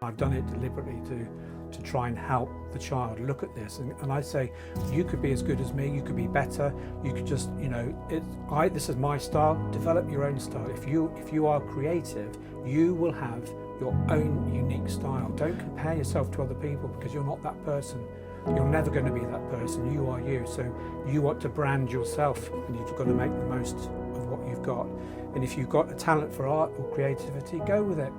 I've done it deliberately to try and help the child look at this, and I say, you could be as good as me, you could be better, you could just, this is my style, develop your own style. If you are creative, you will have your own unique style. Don't compare yourself to other people, because you're not that person. You're never going to be that person. You are you. So you want to brand yourself, and you've got to make the most of what you've got. And if you've got a talent for art or creativity, go with it.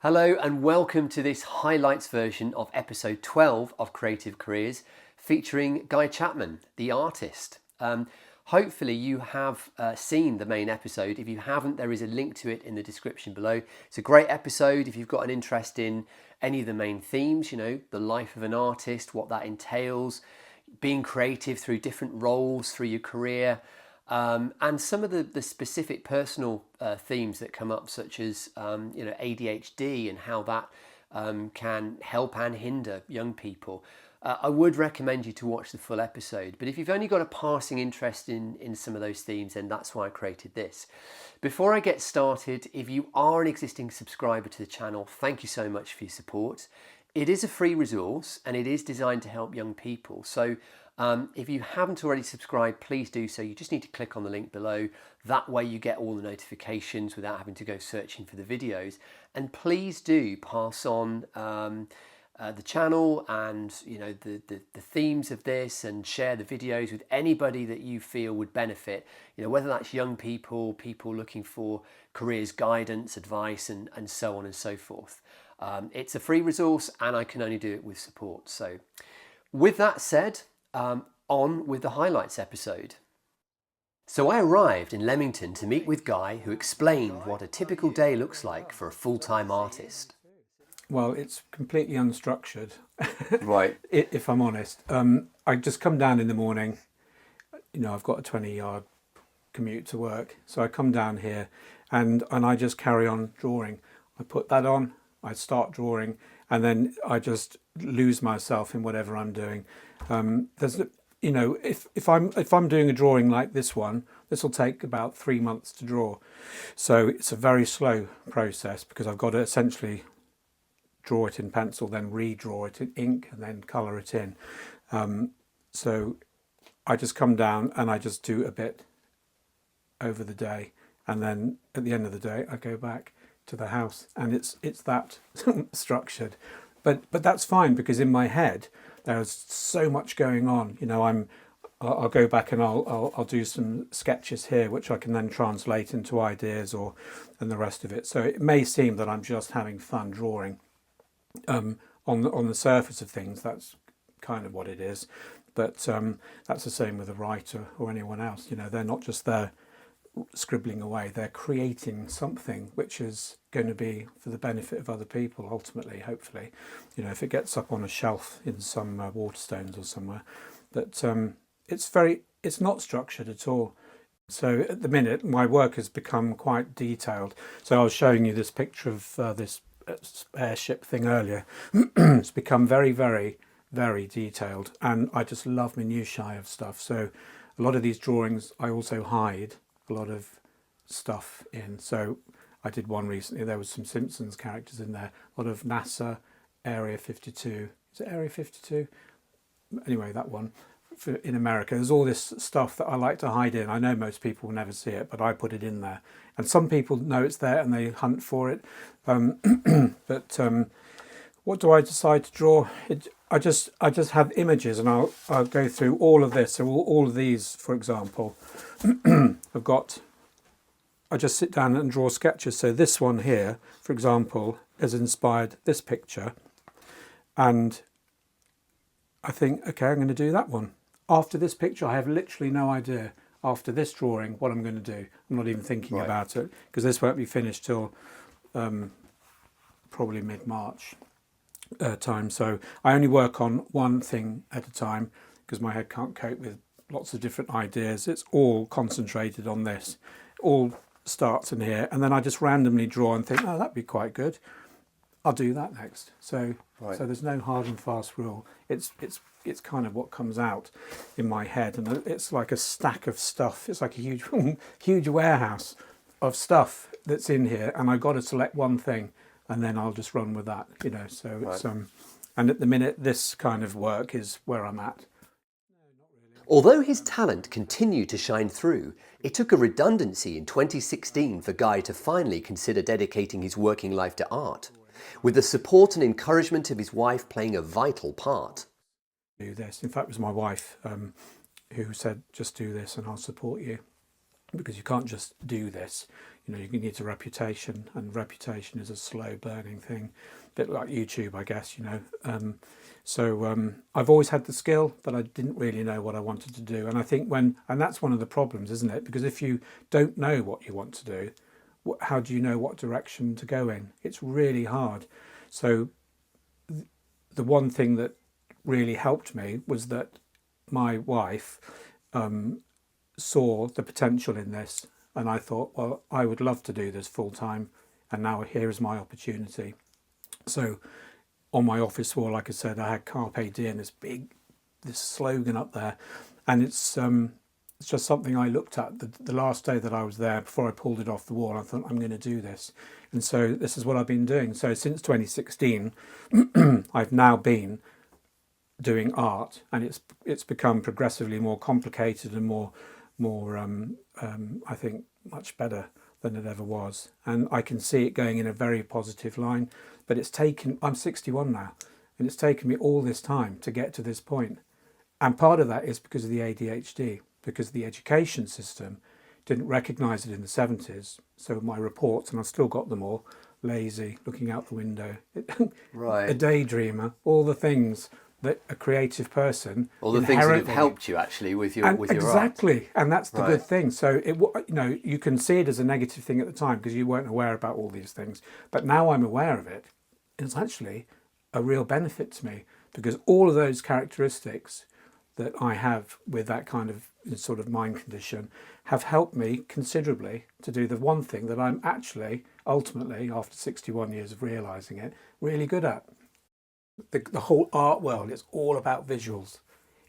Hello and welcome to this highlights version of episode 12 of Creative Careers, featuring Guy Chapman, the artist. Hopefully you have seen the main episode. If you haven't, there is a link to it in the description below. It's a great episode if you've got an interest in any of the main themes, the life of an artist, what that entails, being creative through different roles through your career, and some of the specific personal themes that come up, such as ADHD and how that can help and hinder young people. I would recommend you to watch the full episode, but if you've only got a passing interest in some of those themes, then that's why I created this. Before I get started, if you are an existing subscriber to the channel, thank you so much for your support. It is a free resource and it is designed to help young people. So if you haven't already subscribed, please do so. You just need to click on the link below. That way you get all the notifications without having to go searching for the videos. And please do pass on the channel and the themes of this, and share the videos with anybody that you feel would benefit. Whether that's young people, people looking for careers guidance, advice, and so on and so forth. It's a free resource and I can only do it with support. So with that said, on with the highlights episode. So I arrived in Leamington to meet with Guy, who explained what a typical day looks like for a full-time artist. Well, it's completely unstructured, Right. If I'm honest. I just come down in the morning. I've got a 20-yard commute to work, so I come down here and I just carry on drawing. I put that on, I start drawing, and then I just lose myself in whatever I'm doing. If I'm doing a drawing like this one, this will take about 3 months to draw. So it's a very slow process, because I've got to essentially draw it in pencil, then redraw it in ink, and then colour it in. So I just come down and I just do a bit over the day, and then at the end of the day I go back to the house, and it's that structured. But that's fine, because in my head there's so much going on. I'll go back and I'll do some sketches here, which I can then translate into ideas and the rest of it. So it may seem that I'm just having fun drawing. On the surface of things, that's kind of what it is. But that's the same with a writer or anyone else. They're not just there scribbling away, they're creating something which is going to be for the benefit of other people ultimately, hopefully. If it gets up on a shelf in some Waterstones or somewhere. But it's not structured at all. So at the minute my work has become quite detailed. So I was showing you this picture of this airship thing earlier. It's become very, very, very detailed, and I just love minutiae of stuff. So a lot of these drawings I also hide a lot of stuff in. So I did one recently, there was some Simpsons characters in there, a lot of NASA, Area 52, is it Area 52? Anyway, that one in America. There's all this stuff that I like to hide in. I know most people will never see it, but I put it in there, and some people know it's there and they hunt for it. But what do I decide to draw? I just have images, and I'll go through all of this. So all of these, for example, I just sit down and draw sketches. So this one here, for example, has inspired this picture, and I think, okay, I'm going to do that one. After this picture, I have literally no idea, after this drawing, what I'm going to do. I'm not even thinking about it, because this won't be finished till probably mid-March time. So I only work on one thing at a time, because my head can't cope with lots of different ideas. It's all concentrated on this. all starts in here, and then I just randomly draw and think, oh, that'd be quite good. I'll do that next. So so there's no hard and fast rule. It's kind of what comes out in my head, and it's like a stack of stuff. It's like a huge huge warehouse of stuff that's in here, and I've got to select one thing, and then I'll just run with that, you know. So it's and at the minute, this kind of work is where I'm at. Although his talent continued to shine through, it took a redundancy in 2016 for Guy to finally consider dedicating his working life to art, with the support and encouragement of his wife playing a vital part. Do this. In fact, it was my wife who said, just do this and I'll support you, because you can't just do this. You know, you need a reputation, and reputation is a slow burning thing, a bit like YouTube, I guess, you know. So I've always had the skill, but I didn't really know what I wanted to do. And I think and that's one of the problems, isn't it? Because if you don't know what you want to do, how do you know what direction to go in? It's really hard. So the one thing that really helped me was that my wife saw the potential in this, and I thought, well, I would love to do this full time, and now here is my opportunity. So on my office wall, like I said, I had Carpe Diem, this slogan up there, and it's just something I looked at the last day that I was there before I pulled it off the wall. I thought, I'm going to do this, and so this is what I've been doing. So since 2016, I've now been doing art, and it's become progressively more complicated and more I think much better than it ever was, and I can see it going in a very positive line. But I'm 61 now, and it's taken me all this time to get to this point, and part of that is because of the ADHD, because the education system didn't recognise it in the 70s. So my reports, and I've still got them all: lazy, looking out the window, a daydreamer, all the things that a creative person, all the things that have helped you actually with your exactly art. And that's the good thing. So you can see it as a negative thing at the time because you weren't aware about all these things, but now I'm aware of it. It's actually a real benefit to me, because all of those characteristics that I have with that kind of sort of mind condition have helped me considerably to do the one thing that I'm actually ultimately, after 61 years of realizing it, really good at. The whole art world is all about visuals.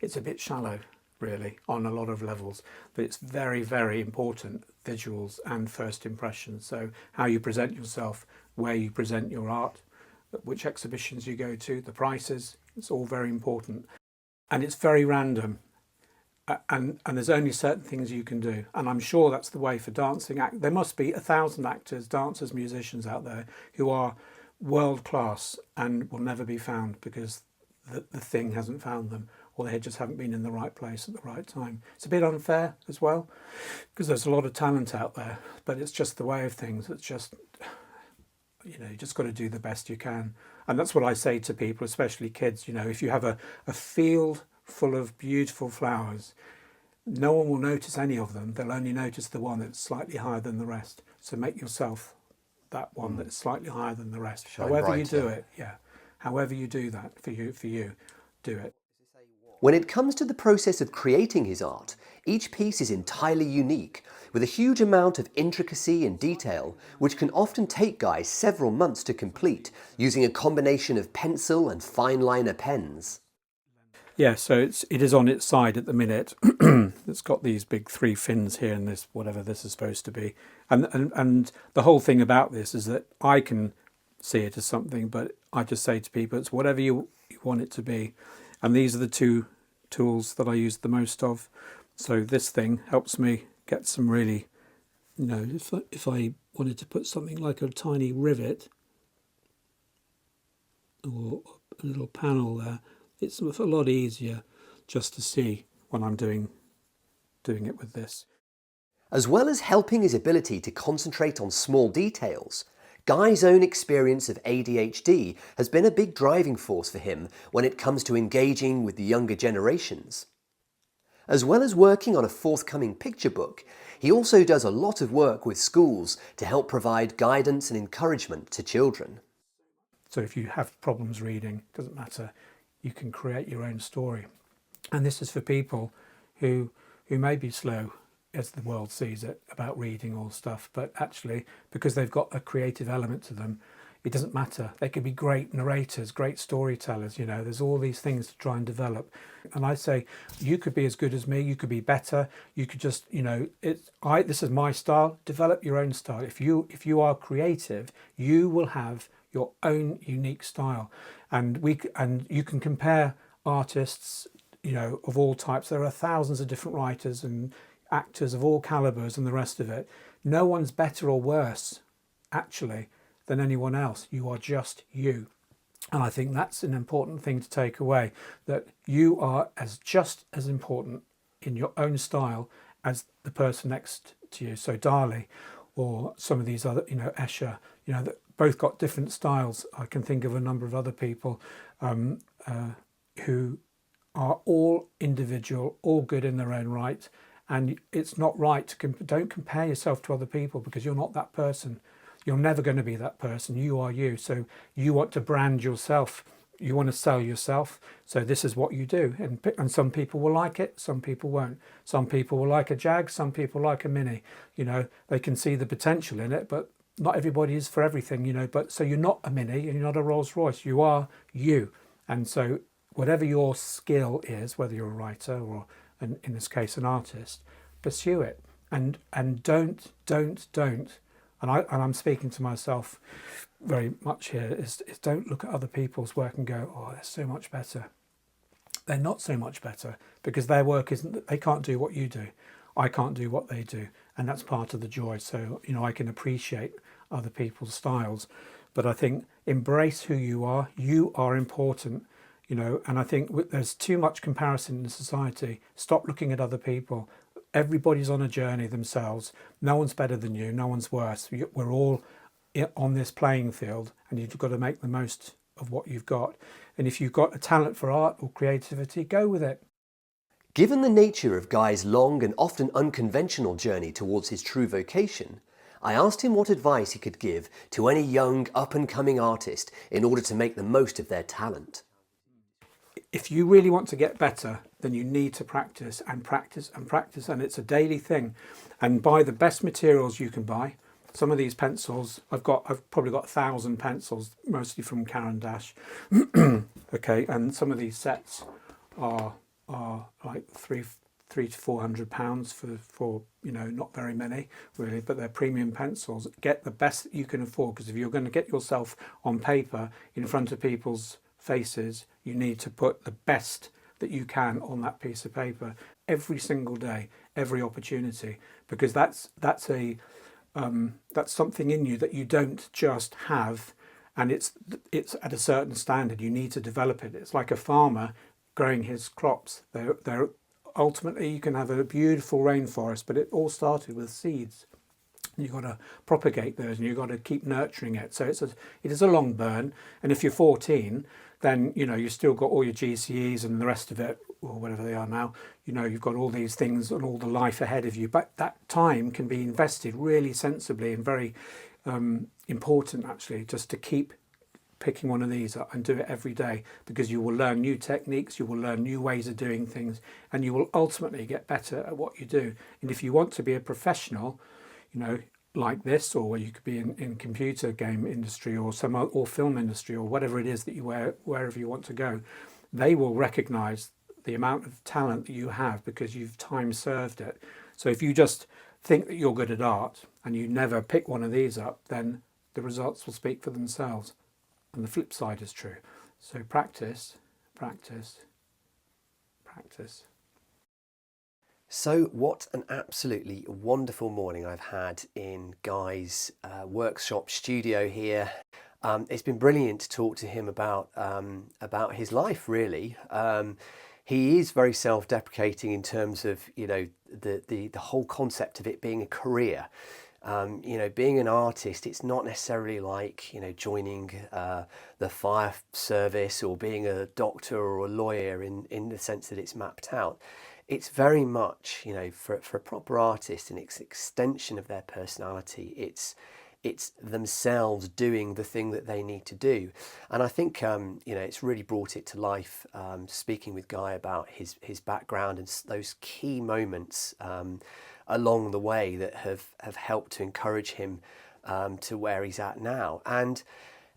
It's a bit shallow, really, on a lot of levels, but it's very, very important, visuals and first impressions. So how you present yourself, where you present your art, which exhibitions you go to, the prices, it's all very important. And it's very random. And there's only certain things you can do. And I'm sure that's the way for dancing. There must be 1,000 actors, dancers, musicians out there who are world class and will never be found because the thing hasn't found them, or they just haven't been in the right place at the right time. It's a bit unfair as well, because there's a lot of talent out there, but it's just the way of things. It's just, you just got to do the best you can. And that's what I say to people, especially kids. If you have a field full of beautiful flowers, no one will notice any of them. They'll only notice the one that's slightly higher than the rest. So make yourself that one that's slightly higher than the rest. However you do it, however you do that for you, do it. When it comes to the process of creating his art, each piece is entirely unique, with a huge amount of intricacy and detail, which can often take Guy several months to complete, using a combination of pencil and fine liner pens. Yeah, so it is on its side at the minute. It's got these big 3 fins here, and this, whatever this is supposed to be. And the whole thing about this is that I can see it as something, but I just say to people, it's whatever you want it to be. And these are the 2 tools that I use the most of. So this thing helps me get some really, if I wanted to put something like a tiny rivet or a little panel there, it's a lot easier just to see when I'm doing it with this. As well as helping his ability to concentrate on small details, Guy's own experience of ADHD has been a big driving force for him when it comes to engaging with the younger generations. As well as working on a forthcoming picture book, he also does a lot of work with schools to help provide guidance and encouragement to children. So if you have problems reading, it doesn't matter, you can create your own story. And this is for people who may be slow as the world sees it, about reading all stuff, but actually because they've got a creative element to them, it doesn't matter. They could be great narrators, great storytellers, you know, there's all these things to try and develop. And I say, you could be as good as me, you could be better, you could just, you know, this is my style, develop your own style. If you are creative, you will have your own unique style. And you can compare artists, you know, of all types. There are thousands of different writers and actors of all calibers and the rest of it. No one's better or worse, actually, than anyone else. You are just you. And I think that's an important thing to take away, that you are just as important in your own style as the person next to you. So Dali or some of these other, you know, Escher, you know, that both got different styles. I can think of a number of other people who are all individual, all good in their own right. And it's not right to don't compare yourself to other people, because you're not that person. You're never going to be that person. You are you. So you want to brand yourself. You want to sell yourself. So this is what you do. And some people will like it. Some people won't. Some people will like a Jag. Some people like a Mini. You know, they can see the potential in it, but not everybody is for everything, you know. But so you're not a Mini and you're not a Rolls Royce. You are you. And so whatever your skill is, whether you're a writer or in this case an artist, pursue it. And don't. And I'm speaking to myself very much here, is don't look at other people's work and go, oh, they're so much better. They're not so much better, because their work isn't, they can't do what you do. I can't do what they do. And that's part of the joy. So, you know, I can appreciate other people's styles, but I think embrace who you are. You are important, you know, and I think there's too much comparison in society. Stop looking at other people. Everybody's on a journey themselves. No one's better than you. No one's worse. We're all on this playing field, and you've got to make the most of what you've got. And if you've got a talent for art or creativity, go with it. Given the nature of Guy's long and often unconventional journey towards his true vocation, I asked him what advice he could give to any young up-and-coming artist in order to make the most of their talent. If you really want to get better, then you need to practice and practice and practice, and it's a daily thing. And buy the best materials you can buy. Some of these pencils, I've probably got 1,000 pencils, mostly from Caran d'Ache. Okay, and some of these sets are like £300 to £400 for you know, not very many really, but they're premium pencils. Get the best that you can afford, because if you're going to get yourself on paper in front of people's faces, you need to put the best that you can on that piece of paper every single day, every opportunity, because that's something in you that you don't just have, and it's at a certain standard. You need to develop it. It's like a farmer growing his crops. They're ultimately, you can have a beautiful rainforest, but it all started with seeds. You've got to propagate those, and you've got to keep nurturing it. So it is a long burn. And if you're 14, then, you know, you've still got all your GCEs and the rest of it, or whatever they are now. You know, you've got all these things and all the life ahead of you. But that time can be invested really sensibly and very important, actually, just to keep picking one of these up and do it every day, because you will learn new techniques, you will learn new ways of doing things, and you will ultimately get better at what you do. And if you want to be a professional, you know, like this, or you could be in computer game industry or or film industry, or whatever it is that you wherever you want to go, they will recognize the amount of talent that you have because you've time served it. So if you just think that you're good at art and you never pick one of these up, then the results will speak for themselves. And the flip side is true. So practice, practice, practice. So what an absolutely wonderful morning I've had in Guy's workshop studio here. It's been brilliant to talk to him about his life, really. He is very self-deprecating in terms of, you know, the whole concept of it being a career. You know, being an artist, it's not necessarily like, you know, joining the fire service or being a doctor or a lawyer in the sense that it's mapped out. It's very much, you know, for a proper artist, and it's extension of their personality. It's themselves doing the thing that they need to do. And I think, you know, it's really brought it to life, speaking with Guy about his background and those key moments along the way that have helped to encourage him to where he's at now. And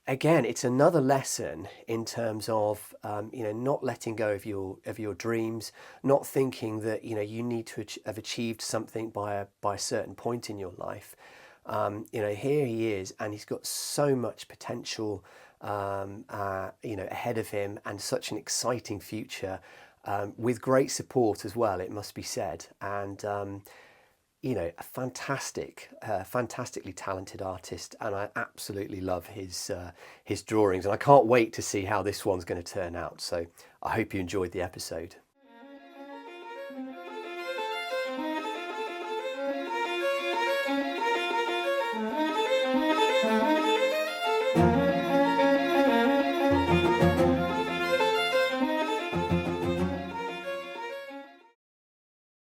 again, it's another lesson in terms of not letting go of your dreams, not thinking that you need to have achieved something by a certain point in your life. Here he is, and he's got so much potential ahead of him, and such an exciting future, with great support as well, it must be said. And a fantastically talented artist, and I absolutely love his drawings, and I can't wait to see how this one's going to turn out. So I hope you enjoyed the episode.